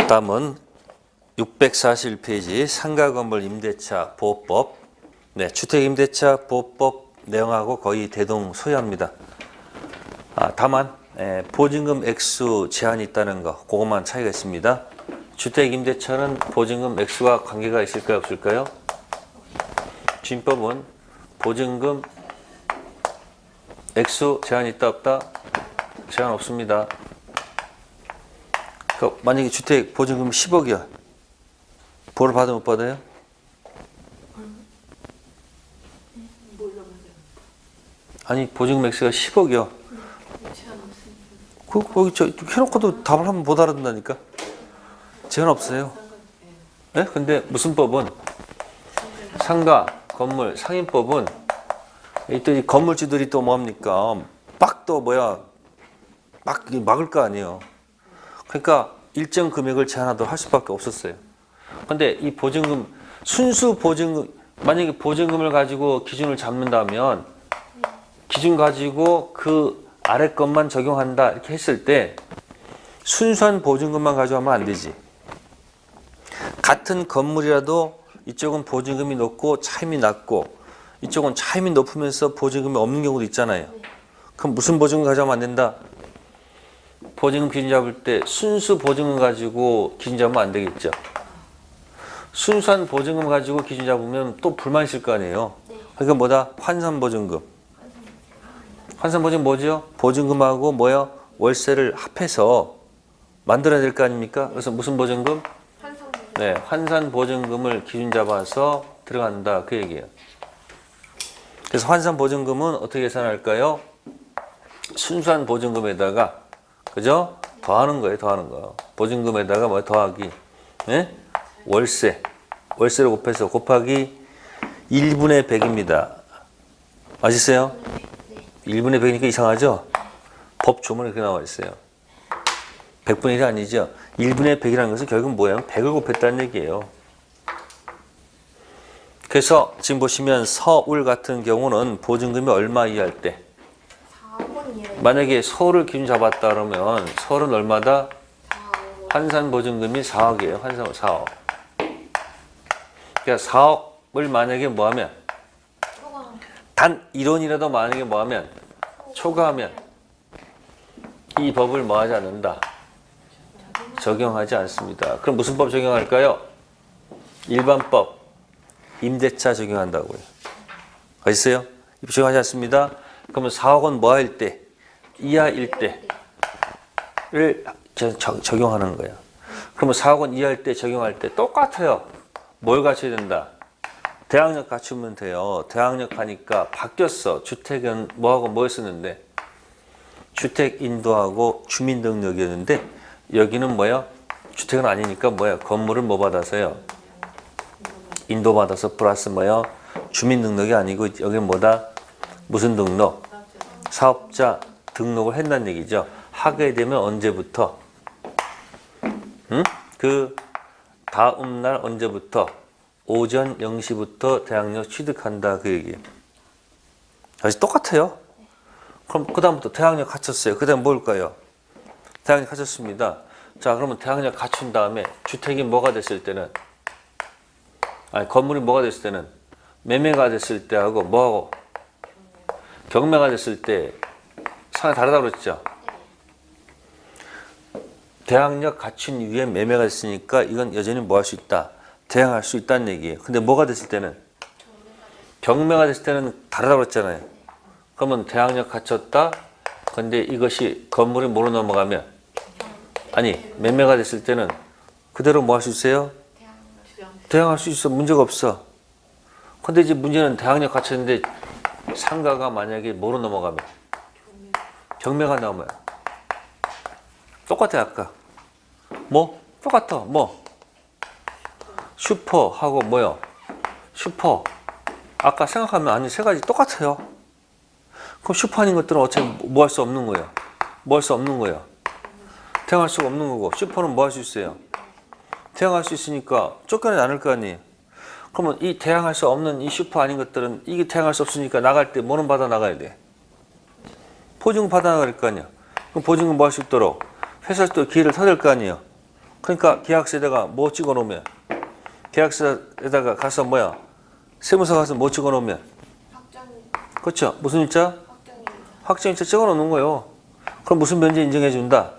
다음은 641페이지 상가건물 임대차 보호법. 네, 주택임대차 보호법 내용하고 거의 대동소이합니다. 다만 보증금 액수 제한이 있다는 거, 그것만 차이가 있습니다. 주택임대차는 보증금 액수와 관계가 있을까요, 없을까요? 주임법은 보증금 액수 제한이 있다 없다? 제한 없습니다. 그러니까 만약에 주택 보증금 10억이야. 보를 받아 못 받아요? 아니 보증금 액수가 10억이요. 거기 저 해놓고도 답을 한번 못 알아듣는다니까. 제한 없어요. 네? 근데 무슨 법은 상가, 건물, 상인법은 또 이 건물주들이 또 뭐합니까? 막 또 막 막을 거 아니에요. 그러니까 일정 금액을 제한하도록 할 수밖에 없었어요. 근데 이 보증금, 순수 보증금, 만약에 보증금을 가지고 기준을 잡는다면 기준 가지고 그 아래 것만 적용한다 이렇게 했을 때 순수한 보증금만 가져가면 안 되지. 같은 건물이라도 이쪽은 보증금이 높고 차임이 낮고 이쪽은 차임이 높으면서 보증금이 없는 경우도 있잖아요. 그럼 무슨 보증금 가져가면 안 된다? 보증금 기준 잡을 때 순수 보증금 가지고 기준 잡으면 안 되겠죠. 순수한 보증금 가지고 기준 잡으면 또 불만 있을 거 아니에요. 그러니까 뭐다? 환산보증금. 환산보증금 뭐죠? 보증금하고 뭐요? 월세를 합해서 만들어야 될 거 아닙니까? 그래서 무슨 보증금? 네, 환산보증금을 기준 잡아서 들어간다 그 얘기예요. 그래서 환산보증금은 어떻게 계산할까요? 순수한 보증금에다가 그죠? 더하는 거예요, 더하는 거. 보증금에다가 뭐 더하기, 네? 월세를 곱해서 곱하기 1분의 100입니다. 맞으세요? 1분의 100이니까 이상하죠? 법 조문에 그렇게 나와 있어요. 100분의 1이 아니죠? 1분의 100이라는 것은 결국은 뭐예요? 100을 곱했다는 얘기예요. 그래서 지금 보시면 서울 같은 경우는 보증금이 얼마 이하일 때 만약에 서울을 기준 잡았다 그러면 서울은 얼마다? 환산 보증금이 4억이에요. 환산 4억. 그러니까 4억을 만약에 뭐하면 단 1원이라도 만약에 뭐하면 초과하면 이 법을 뭐하지 않는다. 적용하지 않습니다. 그럼 무슨 법 적용할까요? 일반법 임대차 적용한다고요. 아시세요? 적용하지 않습니다. 그러면 4억은 뭐할 때? 이하일 때를 적용하는 거예요. 그러면 4억원 이하일 때 적용할 때 똑같아요. 뭘 갖춰야 된다? 대항력 갖추면 돼요. 대항력 하니까 바뀌었어. 주택은 뭐하고 뭐였었는데? 주택 인도하고 주민등록이었는데 여기는 뭐야? 주택은 아니니까 뭐야? 건물을 뭐 받아서요? 인도받아서 플러스 뭐야? 주민등록이 아니고 여기는 뭐다? 무슨 등록? 사업자 등록을 했다는 얘기죠. 하게 되면 언제부터? 그 다음 날 언제부터? 오전 0시부터 대항력 취득한다 그 얘기예요. 아직 똑같아요. 그럼 그 다음부터 대항력 갖췄어요. 그 다음 뭘까요? 대항력 갖췄습니다. 자 그러면 대항력 갖춘 다음에 주택이 뭐가 됐을 때는 아니 건물이 뭐가 됐을 때는 매매가 됐을 때하고 뭐하고 경매가 됐을 때 상황이 다르다고 그랬죠. 대항력 갖춘 이후에 매매가 됐으니까 이건 여전히 뭐 할 수 있다. 대항할 수 있다는 얘기예요. 근데 뭐가 됐을 때는 경매가 됐을 때는 다르다고 그랬잖아요. 그러면 대항력 갖췄다. 근데 이것이 건물이 뭐로 넘어가면 아니 매매가 됐을 때는 그대로 뭐 할 수 있어요? 대항할 수 있어. 문제가 없어. 근데 이제 문제는 대항력 갖췄는데 상가가 만약에 뭐로 넘어가면 경매가 나오면 똑같아. 아까 뭐? 똑같아. 뭐? 슈퍼하고 뭐요? 슈퍼 아까 생각하면 아니 세 가지 똑같아요. 그럼 슈퍼 아닌 것들은 어차피 뭐 할 수 없는 거예요. 뭐 할 수 없는 거예요. 대항할 수가 없는 거고 슈퍼는 뭐 할 수 있어요. 대항할 수 있으니까 쫓겨나지 않을 거 아니에요. 그러면 이 대항할 수 없는 이 슈퍼 아닌 것들은 이게 대항할 수 없으니까 나갈 때 뭐는 받아 나가야 돼? 보증금 받아 나갈 거 아니야. 그럼 보증금 뭐 할 수 있도록 회사에서 또 기회를 터댈 거 아니에요. 그러니까 계약서에다가 뭐 찍어 놓으면 계약서에다가 가서 뭐야? 세무서 가서 뭐 찍어 놓으면 그렇죠. 무슨 일자? 확정일자 찍어 놓는 거예요. 그럼 무슨 변제 인정해 준다?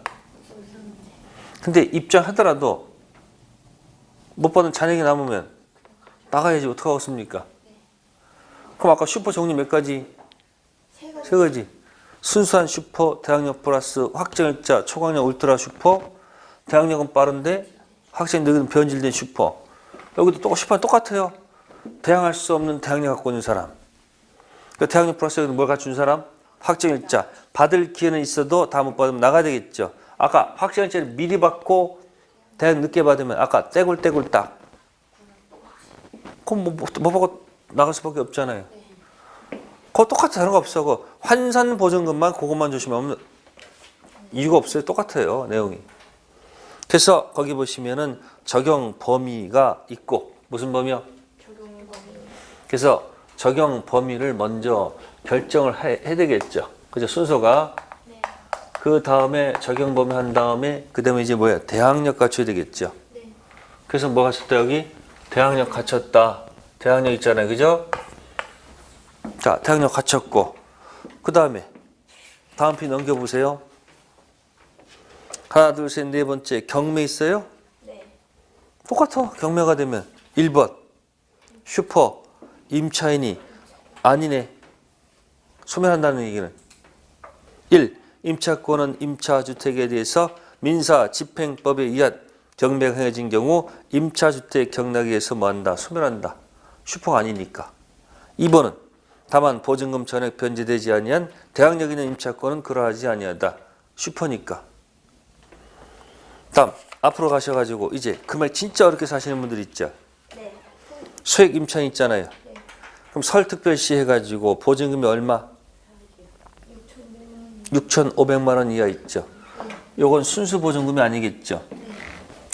근데 입장하더라도 못 받은 잔액이 남으면 나가야지. 어떡하겠습니까? 그럼 아까 슈퍼 종류 몇 가지? 세 가지. 순수한 슈퍼, 대항력 플러스, 확정일자, 초강력 울트라 슈퍼. 대항력은 빠른데 확정력은 변질된 슈퍼. 여기도 슈퍼는 똑같아요. 대항할 수 없는 대항력 갖고 있는 사람. 그 대항력 플러스는 뭘 갖춘 사람? 확정일자. 받을 기회는 있어도 다 못 받으면 나가야 되겠죠. 아까 확정일자를 미리 받고 대항 늦게 받으면 아까 떼굴떼굴 딱. 그럼 뭐 받고 나갈 수밖에 없잖아요. 그거 똑같아. 다른 거 없어. 그 환산 보증금만 그것만 조심하면 이유가 없어요. 똑같아요. 내용이. 그래서 거기 보시면은 적용 범위가 있고 무슨 범위요? 적용 범위. 그래서 적용 범위를 먼저 결정을 해야 되겠죠. 그죠? 순서가. 네. 그 다음에 적용 범위 한 다음에 그 다음에 이제 뭐야? 대항력 갖춰야 되겠죠. 네. 그래서 뭐 갖췄다 여기? 대항력 갖췄다. 대항력 있잖아요. 그죠? 자, 대항력 갖췄고 그 다음에 다음 피 넘겨보세요. 하나, 둘, 셋, 네 번째 경매 있어요? 네. 똑같아. 경매가 되면 1번 슈퍼 임차인이 아니네. 소멸한다는 얘기는 1. 임차권은 임차주택에 대해서 민사집행법에 의한 경매가 행해진 경우 임차주택 경락에서 뭐한다? 소멸한다. 슈퍼가 아니니까. 2번은 다만 보증금 전액 변제되지 아니한 대항력 있는 임차권은 그러하지 아니하다. 슈퍼니까. 다음 앞으로 가셔가지고 이제 그 말 진짜 어렵게 사시는 분들 있죠. 네. 소액 임차인 있잖아요. 네. 그럼 설특별시 해가지고 보증금이 얼마? 6,500만 원 이하 있죠. 요건 순수 보증금이 아니겠죠. 네.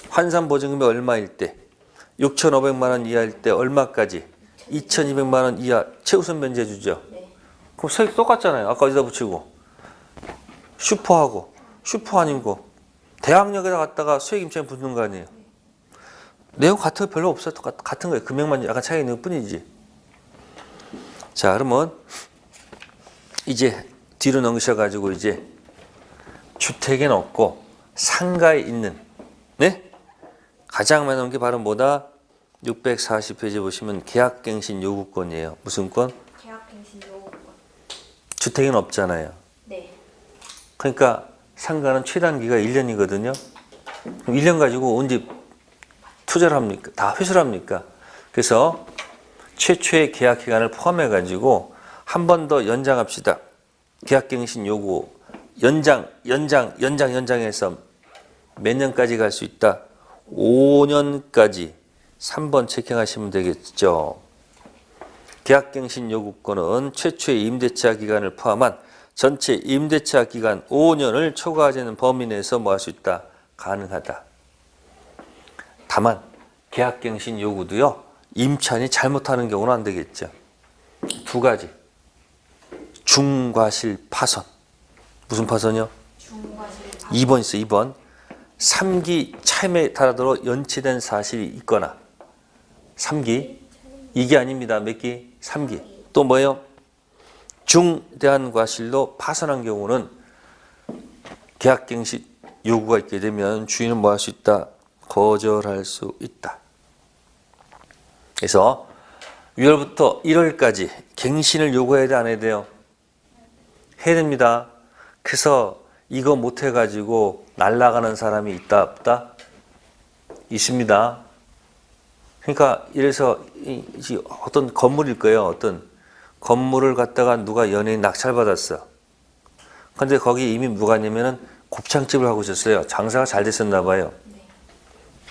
환산 보증금이 얼마일 때? 6,500만 원 이하일 때 얼마까지? 2,200만 원 이하 최우선 변제 주죠. 네. 그럼 소액 똑같잖아요. 아까 어디다 붙이고 슈퍼하고 슈퍼 아니고 대항력에다 갖다가 소액 임차인 붙는 거 아니에요. 내용 같은 거 별로 없어요. 같은 거예요. 금액만 약간 차이 있는 것 뿐이지. 자, 그러면 이제 뒤로 넘으셔가지고 이제 주택에는 없고 상가에 있는 네? 가장 많이 나온 게 바로 뭐다? 640페이지 보시면 계약갱신 요구권이에요. 무슨 권? 계약갱신 요구권. 주택에는 없잖아요. 네. 그러니까 상가는 최단기가 1년이거든요. 그럼 1년 가지고 언제 투자를 합니까? 다 회수를 합니까? 그래서 최초의 계약 기간을 포함해 가지고 한 번 더 연장합시다. 계약갱신 요구 연장해서 몇 년까지 갈 수 있다? 5년까지 3번 체킹하시면 되겠죠. 계약갱신 요구권은 최초의 임대차 기간을 포함한 전체 임대차 기간 5년을 초과하지 않는 범위 내에서 뭐 할 수 있다? 가능하다. 다만 계약갱신 요구도요. 임차인이 잘못하는 경우는 안 되겠죠. 두 가지. 중과실 파손. 무슨 파손이요? 중과실 파손. 2번 있어요. 2번. 3기 차임에 따라서 연체된 사실이 있거나 3기. 이게 아닙니다. 몇 기? 3기. 또 뭐예요? 중대한 과실로 파손한 경우는 계약갱신 요구가 있게 되면 주인은 뭐 할 수 있다? 거절할 수 있다. 그래서 6월부터 1월까지 갱신을 요구해야 돼, 안 해야 돼요? 해야 됩니다. 그래서 이거 못 해가지고 날아가는 사람이 있다, 없다? 있습니다. 그러니까 이래서 어떤 건물일 거예요. 어떤 건물을 갖다가 누가 연예인 낙찰받았어. 근데 거기 이미 누가 있냐면은 곱창집을 하고 있었어요. 장사가 잘 됐었나 봐요.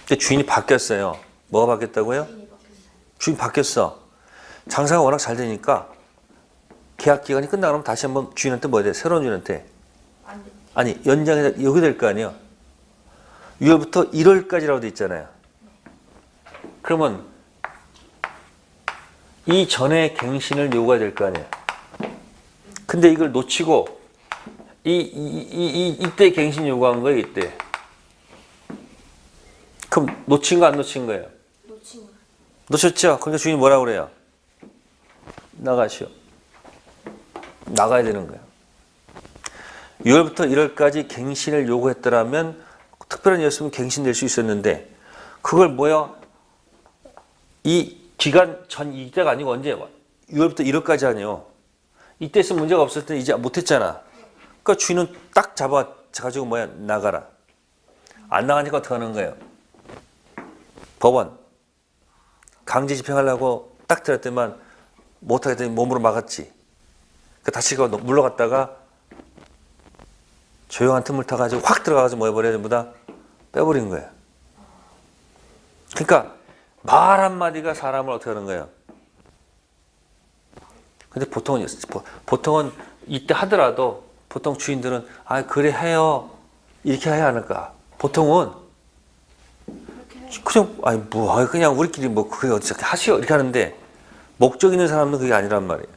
근데 주인이 바뀌었어요. 뭐가 바뀌었다고요? 주인이 바뀌었어. 장사가 워낙 잘 되니까 계약 기간이 끝나면 다시 한번 주인한테 뭐 해야 돼? 새로운 주인한테. 아니, 연장해서 여기 될 거 아니에요. 6월부터 1월까지라고 돼 있잖아요. 그러면 이 전에 갱신을 요구해야 될 거 아니에요. 근데 이걸 놓치고 이때 갱신 요구한 거예요, 이때. 그럼 놓친 거 안 놓친 거예요? 놓친 거. 놓쳤죠? 그러니까 주인이 뭐라고 그래요? 나가시오. 나가야 되는 거예요. 6월부터 1월까지 갱신을 요구했더라면 특별한 이유였으면 갱신될 수 있었는데 그걸 뭐야? 이 기간 전 이때가 아니고 언제? 6월부터 1월까지 아니요. 이때 있으면 문제가 없었을 때 이제 못했잖아. 그러니까 주인은 딱 잡아가지고 뭐야? 나가라. 안 나가니까 어떻게 하는 거예요? 법원. 강제 집행하려고 딱 들었더만 못하겠더니 몸으로 막았지. 그 다시 물러갔다가 조용한 틈을 타가지고 확 들어가서 뭐 해버려요? 전부 다 빼버린 거예요. 그러니까 말 한마디가 사람을 어떻게 하는 거예요? 근데 보통은 이때 하더라도 보통 주인들은 아 그래 해요 이렇게 해야 하는가? 보통은 그냥 아니 뭐 그냥 우리끼리 뭐 그게 어떻게 하시오 이렇게 하는데 목적 있는 사람은 그게 아니란 말이에요.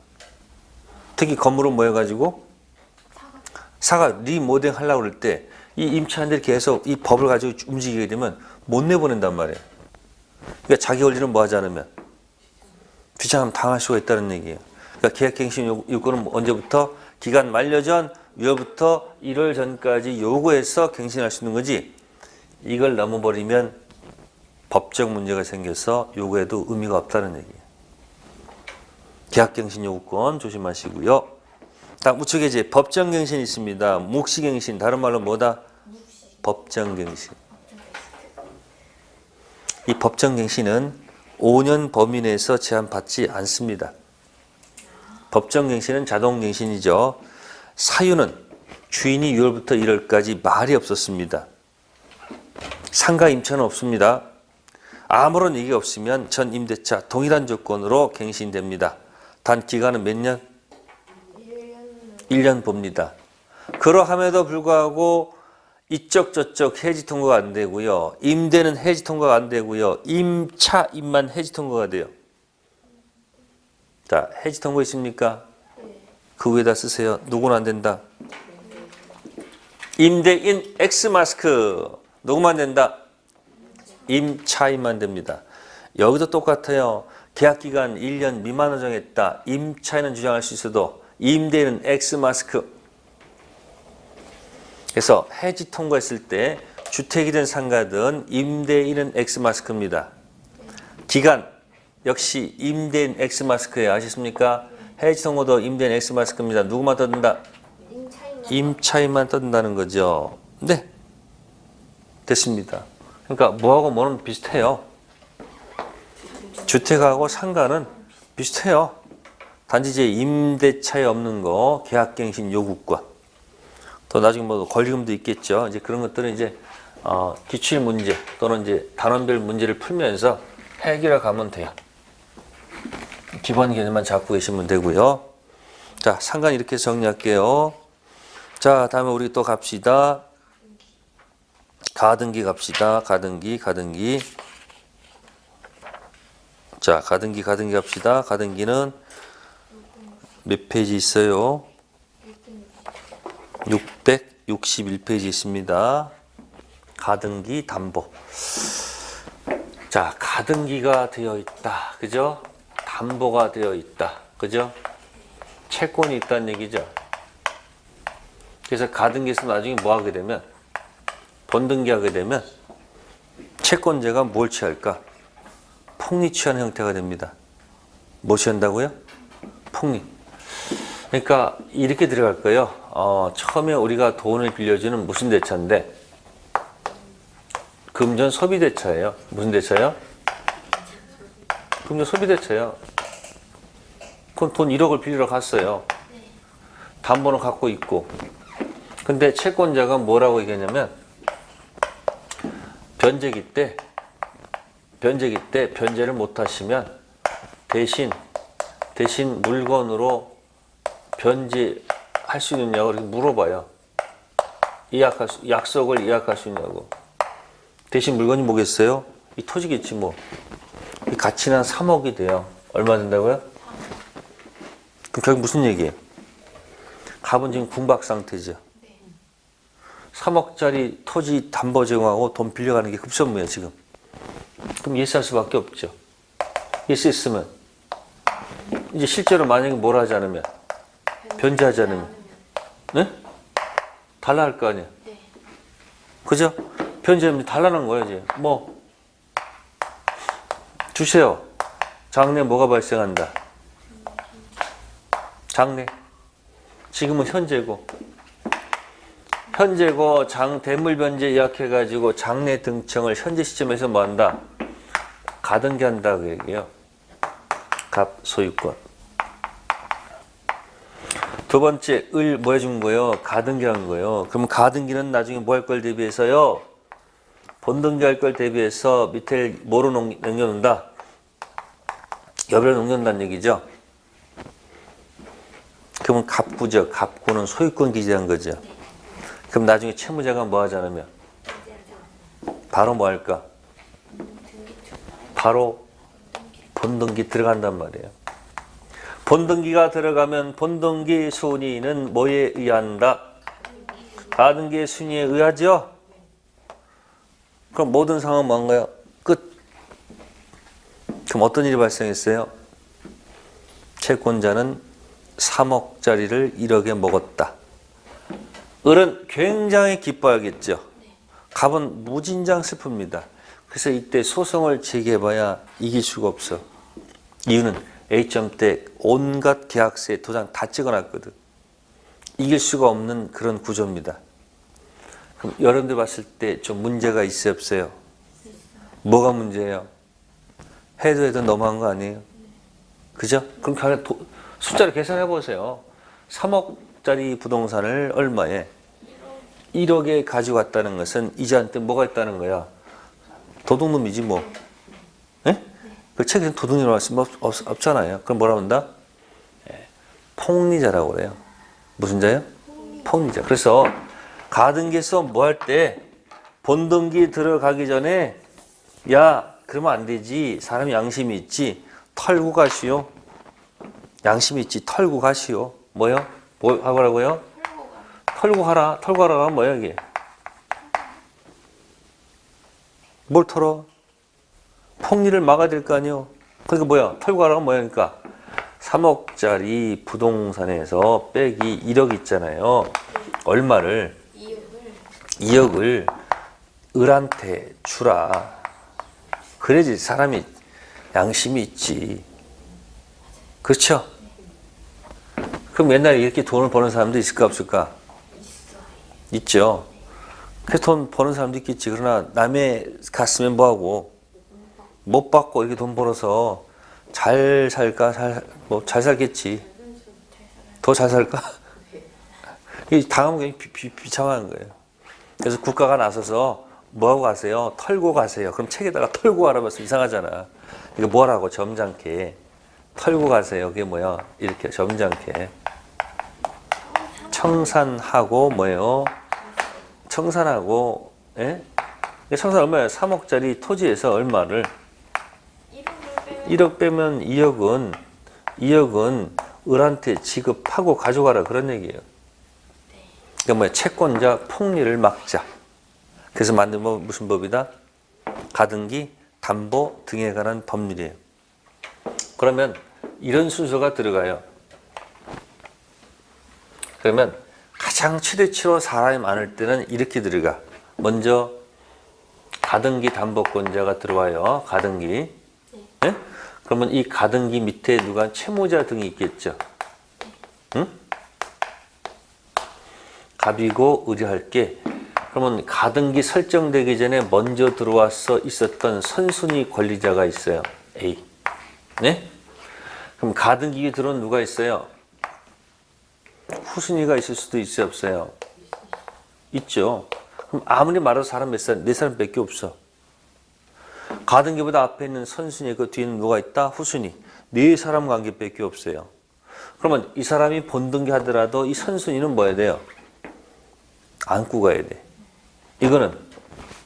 특히 건물을 모여가지고 사과 리모델링 하려고 그럴 때 이 임차인들이 계속 이 법을 가지고 움직이게 되면 못 내보낸단 말이에요. 그러니까 자기 권리를 뭐 하지 않으면 귀찮으면 당할 수가 있다는 얘기예요. 그러니까 계약갱신 요건은 언제부터? 기간 만료 전 6월부터 1월 전까지 요구해서 갱신할 수 있는 거지. 이걸 넘어버리면 법적 문제가 생겨서 요구해도 의미가 없다는 얘기예요. 계약갱신 요구권 조심하시고요. 다음 우측에 법정갱신이 있습니다. 묵시갱신 다른 말로 뭐다? 법정갱신. 이 법정갱신은 5년 범위 내에서 제한받지 않습니다. 법정갱신은 자동갱신이죠. 사유는 주인이 6월부터 1월까지 말이 없었습니다. 상가 임차는 없습니다. 아무런 얘기가 없으면 전 임대차 동일한 조건으로 갱신됩니다. 단 기간은 몇 년? 1년 봅니다. 그러함에도 불구하고 이쪽 저쪽 해지 통과가 안 되고요. 임대는 해지 통과가 안 되고요. 임차인만 해지 통과가 돼요. 자, 해지 통과 있습니까? 그 위에다 쓰세요. 누구는 안 된다. 임대인 X마스크 누구만 된다? 임차인만 됩니다. 여기도 똑같아요. 계약기간 1년 미만으로 정했다. 임차인은 주장할 수 있어도 임대인은 X마스크. 그래서 해지 통과했을 때 주택이든 상가든 임대인은 X마스크입니다. 기간 역시 임대인 X마스크예요. 아시습니까? 해지 통과도 임대인 X마스크입니다. 누구만 떠든다? 임차인만 떠든다는 거죠. 네. 됐습니다. 그러니까 뭐하고 뭐는 비슷해요. 주택하고 상가는 비슷해요. 단지 이제 임대차에 없는 거, 계약갱신 요구권. 또 나중에 뭐 권리금도 있겠죠. 이제 그런 것들은 이제 기출 문제 또는 이제 단원별 문제를 풀면서 해결해 가면 돼요. 기본 개념만 잡고 계시면 되고요. 자, 상관 이렇게 정리할게요. 자, 다음에 우리 또 갑시다. 가등기 갑시다. 가등기. 자, 가등기 갑시다. 가등기는 몇 페이지 있어요? 661페이지 있습니다. 가등기 담보. 자, 가등기가 되어 있다. 그죠? 담보가 되어 있다. 그죠? 채권이 있다는 얘기죠. 그래서 가등기에서 나중에 뭐 하게 되면 본등기 하게 되면 채권자가 뭘 취할까? 폭리 취하는 형태가 됩니다. 뭐 취한다고요? 폭리. 그러니까 이렇게 들어갈 거예요. 처음에 우리가 돈을 빌려주는 무슨 대차인데 금전 소비 대차예요. 무슨 대차예요? 금전 소비 대차예요. 그럼 돈 1억을 빌리러 갔어요. 담보는 갖고 있고. 근데 채권자가 뭐라고 얘기했냐면 변제기 때 변제를 못 하시면 대신 물건으로 변제할 수 있느냐고 이렇게 물어봐요. 약속을 예약할 수 있냐고. 대신 물건이 뭐겠어요? 이 토지겠지 뭐. 이 가치는 3억이 돼요. 얼마 된다고요? 그럼 결국 무슨 얘기예요? 갑은 지금 궁박 상태죠. 3억짜리 토지 담보 제공하고 돈 빌려가는 게 급선무예요 지금. 그럼 예스할 수밖에 없죠. 예스 했으면 이제 실제로 만약에 뭘 하지 않으면 변제하지 않으면 네? 달라 할 거 아니야. 네. 그죠? 변제하면 달라는 거야 이제. 뭐 주세요. 장래 뭐가 발생한다. 장래. 지금은 현재고. 현재고 대물 변제 예약해가지고 장래 등청을 현재 시점에서 뭐 한다? 가등기 한다 그 얘기예요. 갑 소유권. 두 번째 을 뭐 해준 거예요? 가등기 한 거예요. 그러면 가등기는 나중에 뭐 할 걸 대비해서요? 본등기 할 걸 대비해서 밑에 뭐로 넘겨놓는다? 여기로 넘겨놓는다는 얘기죠. 그러면 갑구죠. 갑구는 소유권 기재한 거죠. 그럼 나중에 채무자가 뭐 하지 않으면 바로 뭐 할까? 바로 본등기 들어간단 말이에요. 본등기가 들어가면 본등기 순위는 뭐에 의한다? 가등기의 순위에 의하죠? 그럼 모든 상황은 뭔가요? 끝. 그럼 어떤 일이 발생했어요? 채권자는 3억짜리를 1억에 먹었다. 을은 굉장히 기뻐하겠죠. 갑은 무진장 슬픕니다. 그래서 이때 소송을 제기해봐야 이길 수가 없어. 이유는 A점 때 온갖 계약서에 도장 다 찍어놨거든. 이길 수가 없는 그런 구조입니다. 그럼 여러분들 봤을 때 좀 문제가 있어요, 없어요? 뭐가 문제예요? 해도 너무한 거 아니에요? 그죠? 그럼 그냥 숫자를 계산해 보세요. 3억짜리 부동산을 얼마에? 1억에 가지고 왔다는 것은 이자한테 뭐가 있다는 거야? 도둑놈이지 뭐. 예? 그 책에서 도둑놈이라고 할 수 없잖아요. 그럼 뭐라고 한다? 폭리자라고 그래요. 무슨 자요? 폭리자. 그래서 가등기에서 뭐 할 때 본등기 들어가기 전에 야 그러면 안 되지. 사람이 양심이 있지. 털고 가시오. 양심이 있지. 털고 가시오. 뭐요? 뭐 하라고요? 털고 하라. 털고 하라가 뭐야 이게? 뭘 털어? 폭리를 막아야 될 거 아니요? 그러니까 뭐야? 털고 하라가 뭐야? 그러니까 3억짜리 부동산에서 빼기 1억 있잖아요. 얼마를? 2억을 을한테 주라. 그래야지 사람이 양심이 있지. 그렇죠? 그럼 옛날에 이렇게 돈을 버는 사람도 있을까 없을까? 있죠. 그래서 돈 버는 사람도 있겠지. 그러나 남의 갔으면 뭐하고 못 받고 이렇게 돈 벌어서 잘 살까? 잘 살겠지. 더 잘 살까? 이 당하면 그냥 비참한 거예요. 그래서 국가가 나서서 뭐하고 가세요? 털고 가세요. 그럼 책에다가 털고 가라고 해서 이상하잖아. 이거 뭐라고? 점잖게. 털고 가세요. 그게 뭐야? 이렇게 점잖게. 청산하고 뭐예요? 청산하고, 예? 청산 얼마예요? 3억짜리 토지에서 얼마를? 1억 빼면 2억은 을한테 지급하고 가져가라. 그런 얘기예요. 그러니까 뭐야? 채권자 폭리를 막자. 그래서 만든 뭐 무슨 법이다? 가등기, 담보 등에 관한 법률이에요. 그러면 이런 순서가 들어가요. 그러면 가장 최대치로 사람이 많을 때는 이렇게 들어가. 먼저 가등기 담보권자가 들어와요. 가등기. 네? 그러면 이 가등기 밑에 누가 채무자 등이 있겠죠. 응? 갑이고 의뢰할게. 그러면 가등기 설정되기 전에 먼저 들어와서 있었던 선순위 권리자가 있어요. A. 네? 그럼 가등기에 들어온 누가 있어요? 후순위가 있을 수도 있어요, 없어요? 있죠. 그럼 아무리 말해도 사람 몇 사람? 4사람밖에 없어. 가등기보다 앞에 있는 선순위, 그 뒤에는 누가 있다? 후순위. 4사람 관계밖에 없어요. 그러면 이 사람이 본등기 하더라도 이 선순위는 뭐 해야 돼요? 안고 가야 돼. 이거는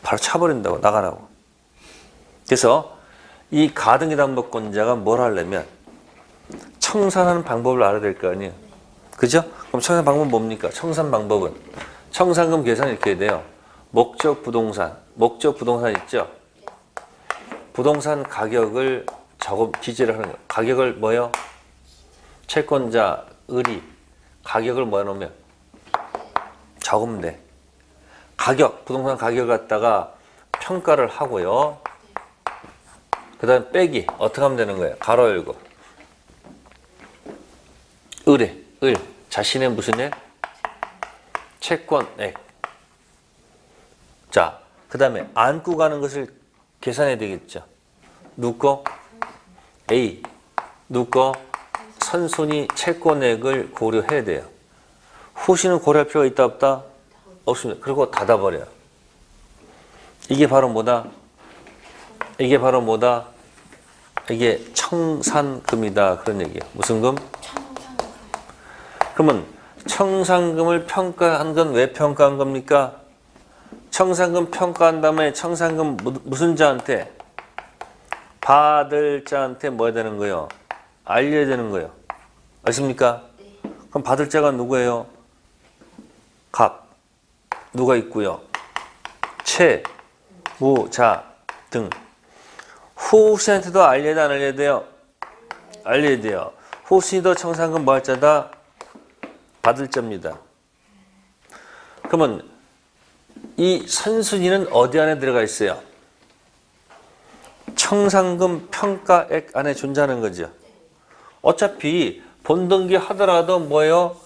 바로 차버린다고, 나가라고. 그래서 이 가등기 담보권자가 뭘 하려면 청산하는 방법을 알아야 될 거 아니에요. 그죠? 그럼 청산 방법은 뭡니까? 청산 방법은 청산금 계산 이렇게 해야 돼요. 목적 부동산 있죠? 부동산 가격을 기재를 하는 거예요. 가격을 뭐요? 채권자, 을이 가격을 뭐 해놓으면 적으면 돼. 가격, 부동산 가격을 갖다가 평가를 하고요. 그 다음 빼기 어떻게 하면 되는 거예요? 가로 열고 을 자신의 무슨 액? 채권액. 자, 그 다음에 안고 가는 것을 계산해야 되겠죠. 누구 거? A. 누구 거? 선순위 채권액을 고려해야 돼요. 후시는 고려할 필요가 있다 없다? 없습니다. 그리고 닫아버려요. 이게 바로 뭐다? 이게 바로 뭐다? 이게 청산금이다. 그런 얘기예요. 무슨 금? 그러면 청산금을 평가한 건 왜 평가한 겁니까? 청산금 평가한 다음에 청산금 무슨 자한테? 받을 자한테 뭐 해야 되는 거예요? 알려야 되는 거예요. 아십니까? 그럼 받을 자가 누구예요? 갑. 누가 있고요? 채, 무, 자 등. 후신한테도 알려야 돼, 안 알려야 돼요? 알려야 돼요. 후신이도 청산금 뭐 할 자다? 받을 자입니다. 그러면 이 선순위는 어디 안에 들어가 있어요? 청산금 평가액 안에 존재하는 거죠. 어차피 본등기 하더라도 뭐예요?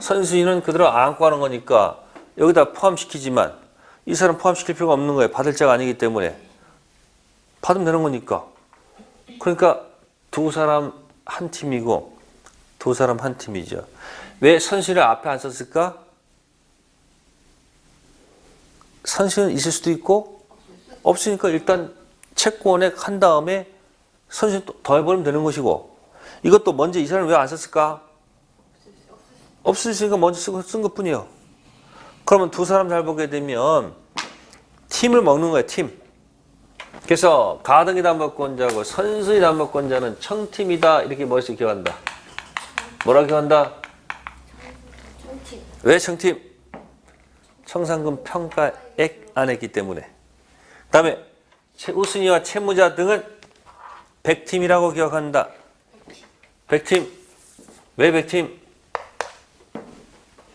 선순위는 그대로 안고 하는 거니까 여기다 포함시키지만 이 사람 포함시킬 필요가 없는 거예요. 받을 자가 아니기 때문에. 받으면 되는 거니까. 그러니까 두 사람 한 팀이고 두 사람 한 팀이죠. 왜 선순위를 앞에 안 썼을까? 선순위는 있을 수도 있고 없으니까 일단 채권액 한 다음에 선순위 더해버리면 되는 것이고 이것도 먼저 이 사람을 왜 안 썼을까? 없으니까 먼저 쓴 것뿐이에요. 그러면 두 사람 잘 보게 되면 팀을 먹는 거예요. 팀. 그래서 가등기 담보권자고 선순위 담보권자는 청팀이다. 이렇게 머릿속에 기억한다. 뭐라 기억한다? 청팀. 왜 청팀? 청산금 평가액 안에 있기 때문에. 그 다음에 우순위와 채무자 등은 백팀이라고 기억한다. 백팀. 왜 백팀?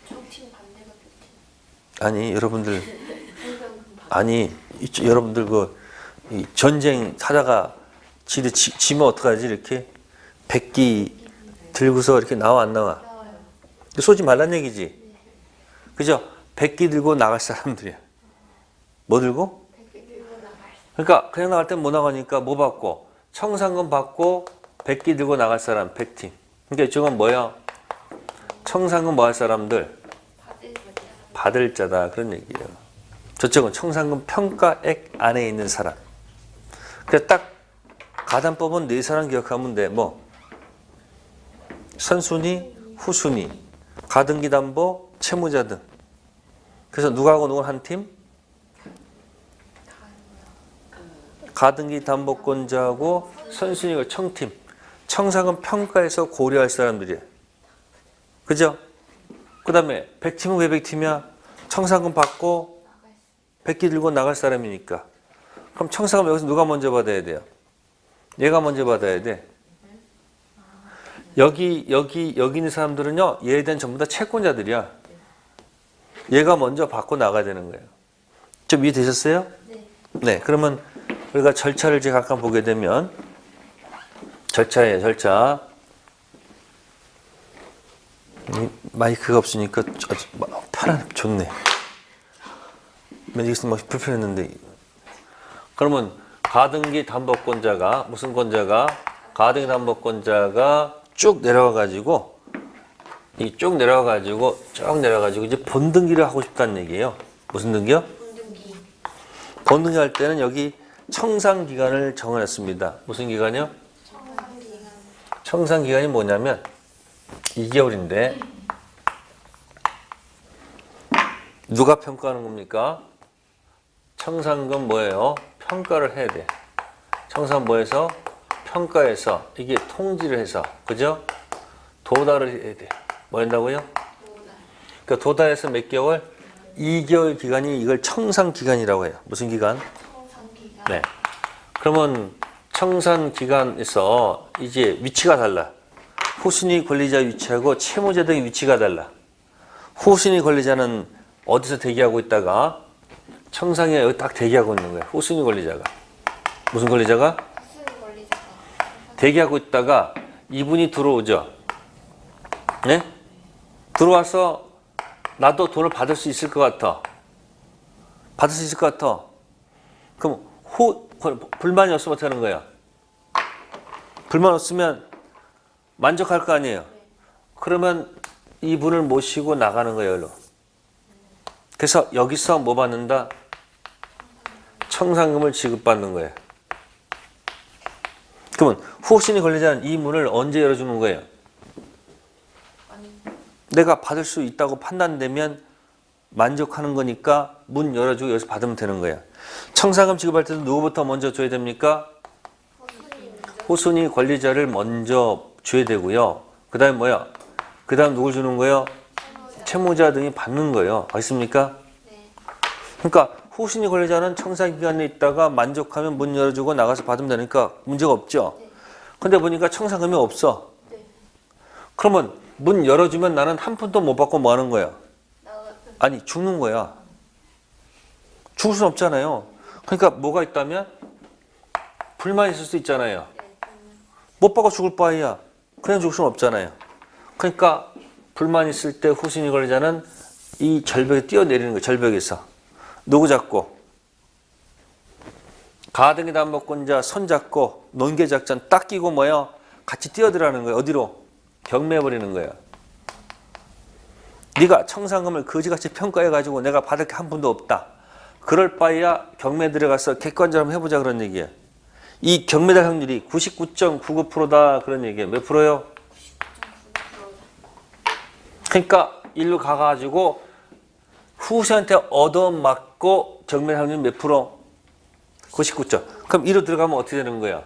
청팀 반대가 백팀. 아니 여러분들 여러분들 이 전쟁 하다가 지면 어떡하지? 이렇게 백기 들고서 이렇게 나와 안 나와? 나와요. 쏘지 말란 얘기지. 그죠? 백기 들고 나갈 사람들이야. 뭐 들고? 백기 들고 나갈. 그러니까 그냥 나갈 땐 못 나가니까 뭐 받고? 청산금 받고 백기 들고 나갈 사람 백팀. 그러니까 이쪽은 뭐야? 청산금 뭐 할 사람들? 받을 자다. 그런 얘기예요. 저쪽은 청산금 평가액 안에 있는 사람. 그래서 딱 가담법은 네 사람 기억하면 돼. 뭐? 선순위, 후순위, 가등기 담보, 채무자 등. 그래서 누구하고 누구 한 팀? 가등기 담보권자하고 선순위가 청팀. 청산금 평가에서 고려할 사람들이야. 그죠? 그 다음에 백팀은 왜 백팀이야? 청산금 받고 백기 들고 나갈 사람이니까. 그럼 청산금 여기서 누가 먼저 받아야 돼요? 얘가 먼저 받아야 돼. 여기 있는 사람들은요, 얘에 대한 전부 다 채권자들이야. 얘가 먼저 받고 나가야 되는 거예요. 좀 이해되셨어요? 네. 네. 그러면 우리가 절차를 이제 잠깐 보게 되면 절차예요, 절차. 마이크가 없으니까 편안, 좋네. 맨 있으면 막 불편했는데. 그러면 가등기 담보권자가 무슨 권자가? 가등기 담보권자가 쭉 내려와 가지고 쭉 내려와 가지고 이제 본등기를 하고 싶다는 얘기예요. 무슨 등기요? 본등기. 본등기 할 때는 여기 청산 기간을 정해놨습니다. 무슨 기간이요? 청산기간. 청산 기간이 뭐냐면 2개월인데 누가 평가하는 겁니까? 청산금 뭐예요? 평가를 해야 돼. 청산 뭐해서? 평가해서 이게 통지를 해서 그죠? 도달을 해야 돼. 뭐 한다고요? 그러니까 도달해서 몇 개월? 2개월 기간이 이걸 청산 기간이라고 해요. 무슨 기간? 청산기간. 네. 그러면 청산 기간에서 이제 위치가 달라. 후순위 권리자 위치하고 채무자 등의 위치가 달라. 후순위 권리자는 어디서 대기하고 있다가 청산에 여기 딱 대기하고 있는 거야. 후순위 권리자가. 무슨 권리자가? 무슨 권리자가 대기하고 있다가 이분이 들어오죠. 네? 들어와서 나도 돈을 받을 수 있을 것 같아. 받을 수 있을 것 같아. 그럼 불만이 없으면 어떻게 하는 거야? 불만 없으면 만족할 거 아니에요. 그러면 이분을 모시고 나가는 거예요. 여기로. 그래서 여기서 뭐 받는다? 청산금을 지급받는 거예요. 그러면 후순위 권리자는 이 문을 언제 열어주는 거예요? 내가 받을 수 있다고 판단되면 만족하는 거니까 문 열어주고 여기서 받으면 되는 거야. 청산금 지급할 때도 누구부터 먼저 줘야 됩니까? 후순위 권리자를 먼저 줘야 되고요. 그 다음에 뭐야? 그 다음 누굴 주는 거예요? 채무자 등이 받는 거예요. 알겠습니까? 네. 그러니까 후순위 권리자는 청산 기간에 있다가 만족하면 문 열어주고 나가서 받으면 되니까 문제가 없죠. 근데 보니까 청산금이 없어. 네. 그러면 문 열어주면 나는 한 푼도 못 받고 뭐 하는 거야? 아니 죽는 거야. 죽을 수는 없잖아요. 그러니까 뭐가 있다면 불만이 있을 수 있잖아요. 못 받고 죽을 바에야 그냥 죽을 수는 없잖아요. 그러니까 불만 있을 때 후순위 권리자는 이 절벽에 뛰어내리는 거예요. 절벽에서. 누구 잡고? 가등기 담보권자 손 잡고 논계작전 딱 끼고 뭐요? 같이 뛰어들어가는 거예요. 어디로? 경매해버리는 거예요. 네가 청산금을 거지같이 평가해가지고 내가 받을 게 한 푼도 없다. 그럴 바에야 경매 들어가서 객관적으로 한번 해보자 그런 얘기예요. 이 경매될 확률이 99.99%다 그런 얘기예요. 몇 프로요? 그러니까 일로 가가지고 후수한테 얻어맞고 경매 확률 몇 프로? 99점. 그럼 이로 들어가면 어떻게 되는 거야?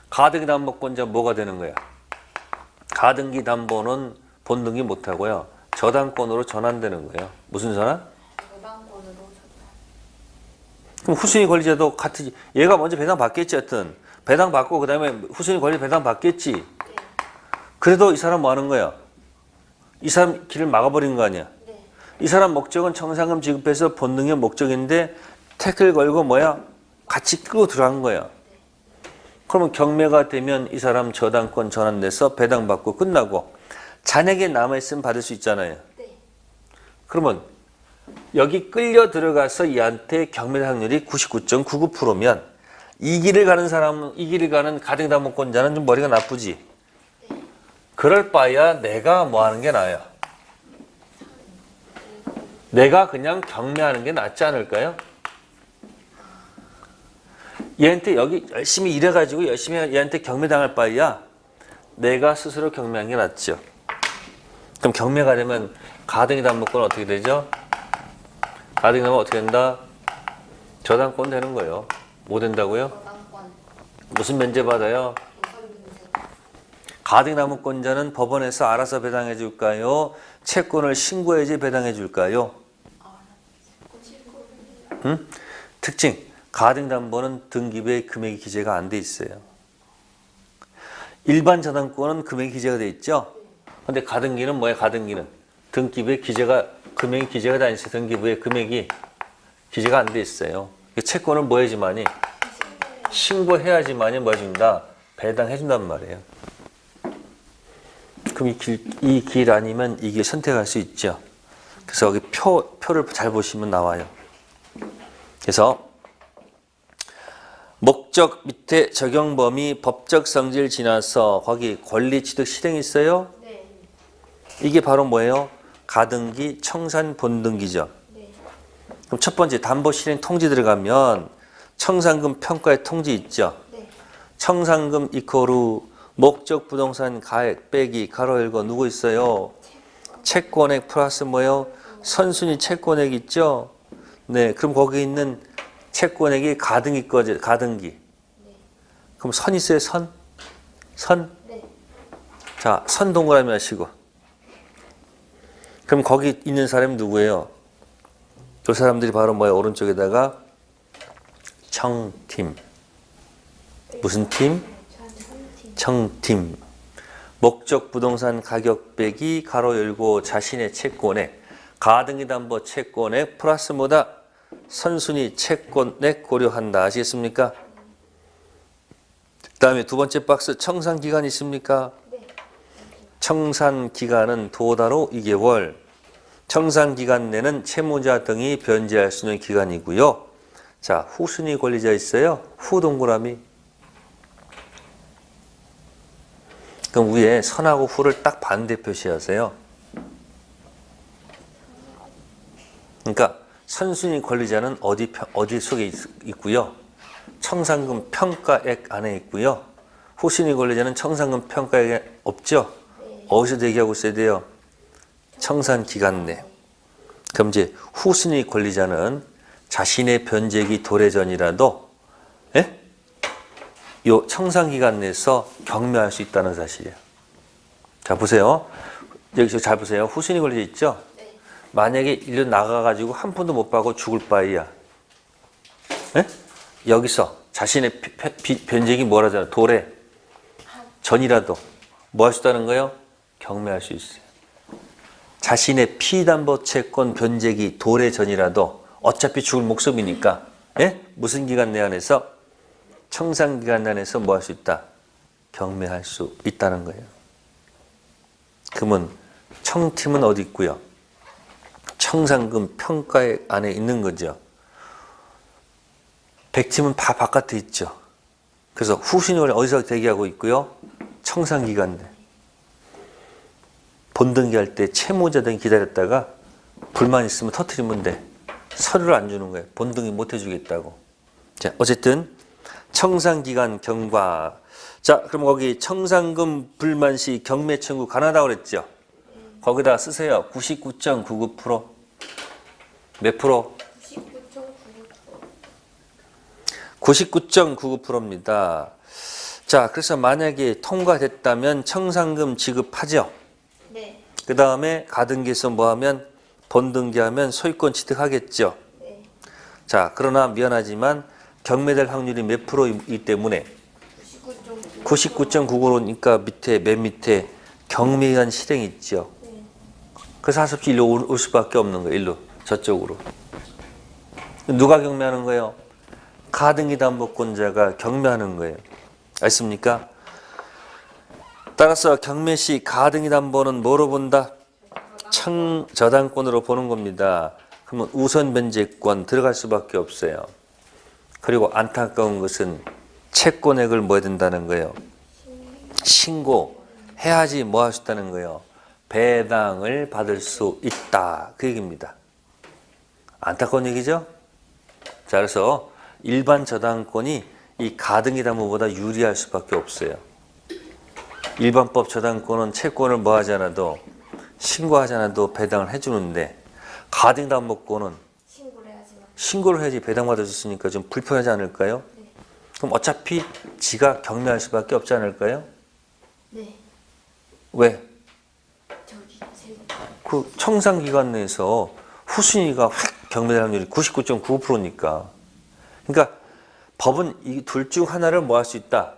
가등기 담보권자 뭐가 되는 거야? 가등기 담보는 본등기 못하고요. 저당권으로 전환되는 거예요. 무슨 전환? 저당권으로 전환. 그럼 후순위 권리자도 같이 얘가 먼저 배당 받겠지 하여튼. 배당 받고 그 다음에 후순위 권리자 배당 받겠지. 네. 그래도 이 사람 뭐 하는 거야? 이 사람 길을 막아버리는 거 아니야? 네. 이 사람 목적은 청산금 지급해서 본등의 목적인데 태클 걸고 뭐야? 같이 끌고 들어간 거야. 그러면 경매가 되면 이 사람 저당권 전환돼서 배당받고 끝나고 잔액에 남아있으면 받을 수 있잖아요. 네. 그러면 여기 끌려 들어가서 얘한테 경매 확률이 99.99%면 이 길을 가는 사람은 이 길을 가는 가등담보권자는 좀 머리가 나쁘지. 그럴 바에야 내가 뭐 하는 게 나아요? 내가 그냥 경매하는 게 낫지 않을까요? 얘한테 여기 열심히 일해가지고 열심히 얘한테 경매당할 바에야 내가 스스로 경매하는 게 낫죠. 그럼 경매가 되면 가등기 담보권은 어떻게 되죠? 가등기 담보는 어떻게 된다? 저당권 되는 거예요. 뭐 된다고요? 저당권. 무슨 면제 받아요? 우선 문제. 가등기 담보권자는 법원에서 알아서 배당해 줄까요? 채권을 신고해야지 배당해 줄까요? 응? 특징. 가등기 담보는 등기부에 금액이 기재가 안 돼 있어요. 일반 저당권은 금액이 기재가 돼 있죠? 근데 가등기는 뭐야? 가등기는 등기부에 기재가 금액이 기재가 돼 있어요. 등기부에 금액이 기재가 안 돼 있어요. 채권을 뭐 해야지만이 신고해야지만이 뭐 해준다? 배당해 준단 말이에요. 그럼 이 길 아니면 이 길 선택할 수 있죠. 그래서 여기 표를 잘 보시면 나와요. 그래서 목적 밑에 적용 범위 법적 성질 지나서 거기 권리 취득 실행이 있어요. 네. 이게 바로 뭐예요? 가등기 청산 본등기죠. 네. 그럼 첫 번째 담보 실행 통지 들어가면 청산금 평가의 통지 있죠. 네. 청산금 이코르 목적 부동산 가액 빼기 가로 열고 누구 있어요? 채권액 플러스 뭐예요? 선순위 채권액 있죠. 네, 그럼 거기 있는 채권액이 가등기 거죠. 가등기. 네. 그럼 선 있어요? 선? 선? 네. 자, 선 동그라미 하시고. 그럼 거기 있는 사람이 누구예요? 그 사람들이 바로 뭐예요? 오른쪽에다가 청팀. 무슨 팀? 청팀. 목적 부동산 가격 빼기 가로 열고 자신의 채권에 가등기담보 채권에 플러스 뭐다? 선순위 채권액 고려한다. 아시겠습니까? 그 다음에 두 번째 박스 청산기간 있습니까? 청산기간은 도달로 2개월. 청산기간 내는 채무자 등이 변제할 수 있는 기간이고요. 자, 후순위 권리자 있어요. 후 동그라미. 그럼 위에 선하고 후를 딱 반대 표시하세요. 그러니까 선순위 권리자는 어디 속에 있고요. 청산금 평가액 안에 있고요. 후순위 권리자는 청산금 평가액에 없죠. 어디서 대기하고 있어야 돼요? 청산기간 내. 그럼 이제 후순위 권리자는 자신의 변제기 도래 전이라도 요 청산기간 내에서 경매할 수 있다는 사실이에요. 자, 보세요. 여기서 잘 보세요. 후순위 권리자 있죠? 만약에 1년 나가가지고 한 푼도 못 받고 죽을 바에야. 여기서 자신의 변제기 뭐라잖아요. 도래 전이라도 뭐 할 수 있다는 거예요? 경매할 수 있어요. 자신의 피담보 채권 변제기 도래 전이라도 어차피 죽을 목숨이니까 무슨 기간 내 안에서? 청산기간 안에서 뭐 할 수 있다? 경매할 수 있다는 거예요. 그러면 청팀은 어디 있고요? 청산금 평가액 안에 있는 거죠. 백팀은 다 바깥에 있죠. 그래서 후순위를 어디서 대기하고 있고요? 청산기간 내. 본등기할 때 채무자 등이 기다렸다가 불만 있으면 터뜨리면 돼. 서류를 안 주는 거예요. 본등기 못 해주겠다고. 자, 어쨌든 청산기간 경과. 자, 그럼 거기 청산금 불만 시 경매 청구 가능하다고 그랬죠? 거기다 쓰세요. 99.99%. 몇 프로? 99.99%입니다. 자, 그래서 만약에 통과됐다면 청산금 지급하죠? 네. 그 다음에 가등기에서 뭐 하면? 본등기하면 소유권 취득하겠죠? 네. 자, 그러나 미안하지만 경매될 확률이 몇 프로이기 때문에 99.99%니까 밑에 맨 밑에 경매기간 실행이 있죠. 그래서 할 수 없이 일로 올 수밖에 없는 거예요. 일로 저쪽으로. 누가 경매하는 거예요? 가등기 담보권자가 경매하는 거예요. 알습니까? 따라서 경매 시 가등기 담보는 뭐로 본다? 저당권으로 보는 겁니다. 그러면 우선 변제권 들어갈 수밖에 없어요. 그리고 안타까운 것은 채권액을 뭐 해야 된다는 거예요? 신고해야지 뭐 할 수 있다는 거예요? 배당을 받을 수 있다. 그 얘기입니다. 안타까운 얘기죠? 자, 그래서 일반 저당권이 이 가등기 담보보다 유리할 수밖에 없어요. 일반법 저당권은 채권을 뭐 하지 않아도 신고하지 않아도 배당을 해주는데 가등기 담보권은 신고를 해야지 배당받을 수 있으니까 좀 불편하지 않을까요? 네. 그럼 어차피 지가 경매할 수밖에 없지 않을까요? 네. 왜? 저기 그 청산기간 내에서 후순위가 확 경매될 확률이 99.99%니까. 그러니까 법은 이 둘 중 하나를 뭐 할 수 있다?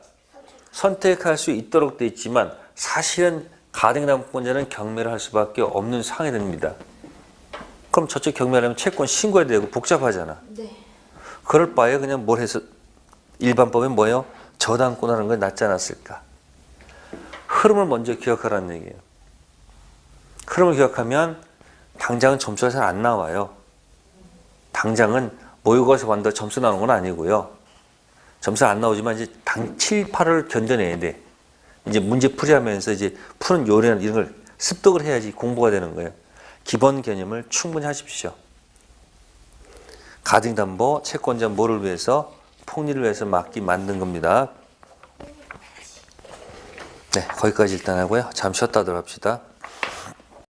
선택할 수 있도록 돼 있지만 사실은 가등기 담보권자는 경매를 할 수밖에 없는 상황이 됩니다. 그럼 저쪽 경매하려면 채권 신고해야 되고 복잡하잖아. 네. 그럴 바에 그냥 뭘 해서 일반법에 뭐예요? 저당권 하는 게 낫지 않았을까? 흐름을 먼저 기억하라는 얘기예요. 흐름을 기억하면 당장은 점수가 잘 안 나와요. 당장은 모의고사 반다 점수 나오는 건 아니고요. 점수 안 나오지만 이제 7, 8을 견뎌내야 돼. 이제 문제 풀이하면서 이제 푸는 요리나 이런 걸 습득을 해야지 공부가 되는 거예요. 기본 개념을 충분히 하십시오. 가등담보 채권자 뭐를 위해서? 폭리를 위해서 만든 겁니다. 네, 거기까지 일단 하고요. 잠시 쉬었다 하도록 합시다.